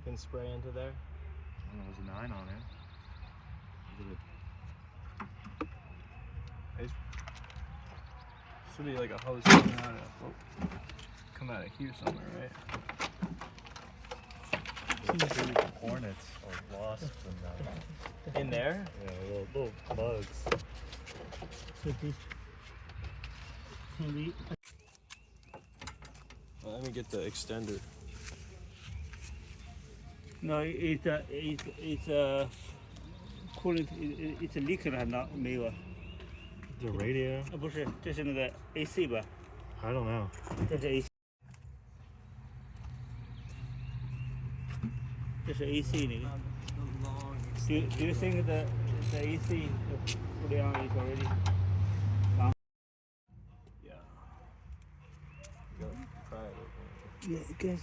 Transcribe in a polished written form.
can spray into there? I don't know, there's a 9 on it. Should be like a hose come out of here somewhere, right? There's hornets or wasps In there? Yeah, little bugs. Well, let me get the extender. No, it's coolant, it's a liquid not 没有。 The radio? 不是，这是那个 AC 吧？ I don't know. 这是 AC。这是 AC 那个。Do you think the AC fully on is already on? Yeah. Go try it. Yeah, I guess.